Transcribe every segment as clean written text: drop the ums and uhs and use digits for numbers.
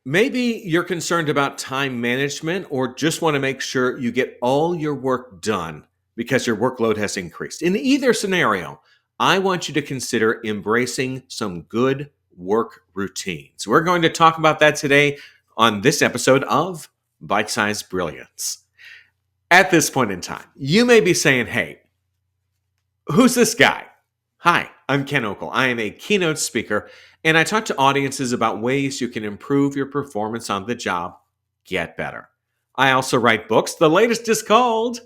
Maybe you're concerned about time management or just want to make sure you get all your work done because your workload has increased. In either scenario, I want you to consider embracing some good work routines. We're going to talk about that today on this episode of Bite-Sized Brilliance. At this point in time, you may be saying, hey, who's this guy? Hi, I'm Ken Okel. I am a keynote speaker, and I talk to audiences about ways you can improve your performance on the job, get better. I also write books. The latest is called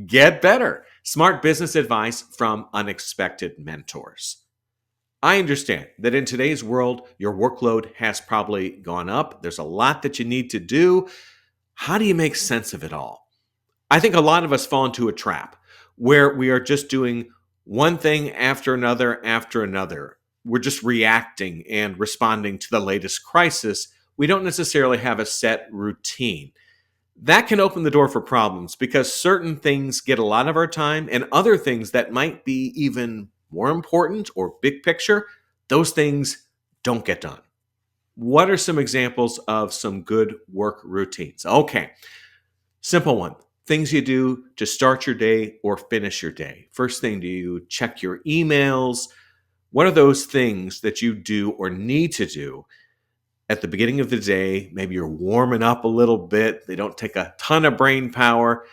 Get Better: Smart Business Advice from Unexpected Mentors. I understand that in today's world, your workload has probably gone up. There's a lot that you need to do. How do you make sense of it all? I think a lot of us fall into a trap where we are just doing one thing after another. We're just reacting and responding to the latest crisis. We don't necessarily have a set routine. That can open the door for problems because certain things get a lot of our time and other things that might be even more important or big picture, those things don't get done. What are some examples of some good work routines? Okay, simple one. Things you do to start your day or finish your day. First thing, do you check your emails? What are those things that you do or need to do at the beginning of the day? Maybe you're warming up a little bit. They don't take a ton of brain power.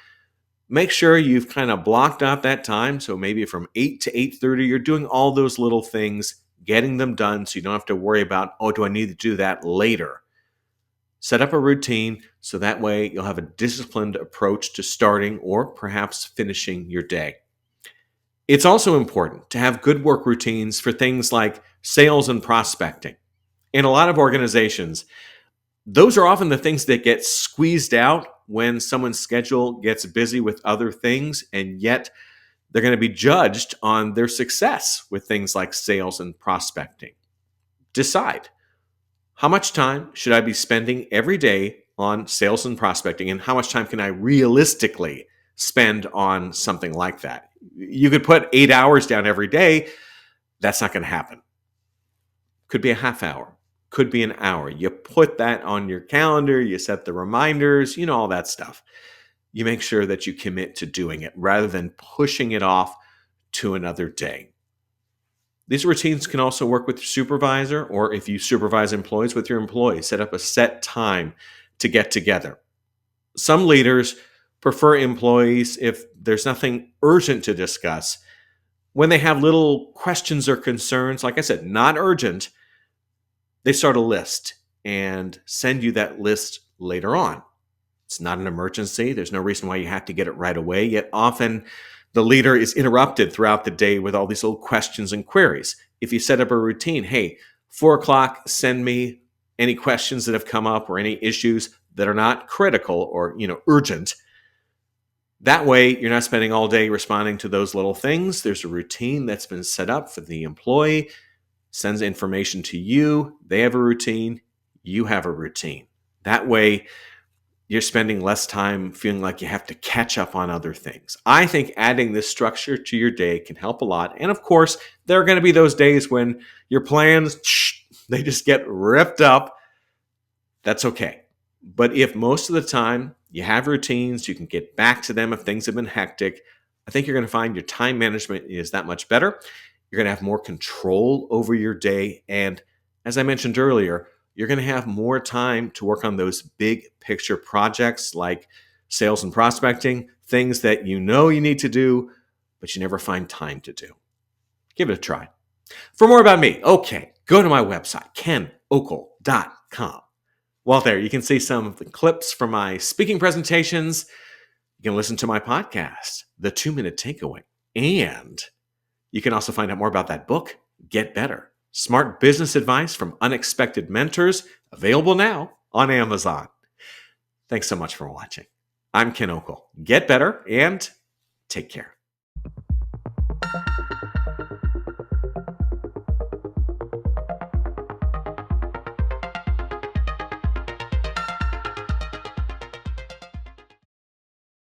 Make sure you've kind of blocked out that time. So maybe from 8 to 8:30, you're doing all those little things, getting them done so you don't have to worry about, oh, do I need to do that later? Set up a routine so that way you'll have a disciplined approach to starting or perhaps finishing your day. It's also important to have good work routines for things like sales and prospecting. In a lot of organizations, those are often the things that get squeezed out when someone's schedule gets busy with other things, and yet they're going to be judged on their success with things like sales and prospecting. Decide. How much time should I be spending every day on sales and prospecting, and how much time can I realistically spend on something like that? You could put 8 hours down every day. That's not going to happen. Could be a half hour, could be an hour. You put that on your calendar, you set the reminders, all that stuff. You make sure that you commit to doing it rather than pushing it off to another day. These routines can also work with your supervisor, or if you supervise employees, with your employees. Set up a set time to get together. Some leaders prefer employees, if there's nothing urgent to discuss, when they have little questions or concerns, like I said, not urgent, they start a list and send you that list later on. It's not an emergency. There's no reason why you have to get it right away, yet often the leader is interrupted throughout the day with all these little questions and queries. If you set up a routine, hey, 4 o'clock, send me any questions that have come up or any issues that are not critical or urgent. That way, you're not spending all day responding to those little things. There's a routine that's been set up for the employee, sends information to you. They have a routine. You have a routine. That way, you're spending less time feeling like you have to catch up on other things. I think adding this structure to your day can help a lot. And of course, there are going to be those days when your plans, they just get ripped up. That's okay. But if most of the time you have routines, you can get back to them if things have been hectic, I think you're going to find your time management is that much better. You're going to have more control over your day. And as I mentioned earlier, you're going to have more time to work on those big picture projects like sales and prospecting, things that you need to do, but you never find time to do. Give it a try. For more about me, go to my website, kenokel.com. While there, you can see some of the clips from my speaking presentations. You can listen to my podcast, The 2-Minute Takeaway. And you can also find out more about that book, Get Better: Smart Business Advice from Unexpected Mentors, available now on Amazon. Thanks so much for watching. I'm Ken Okel. Get better and take care.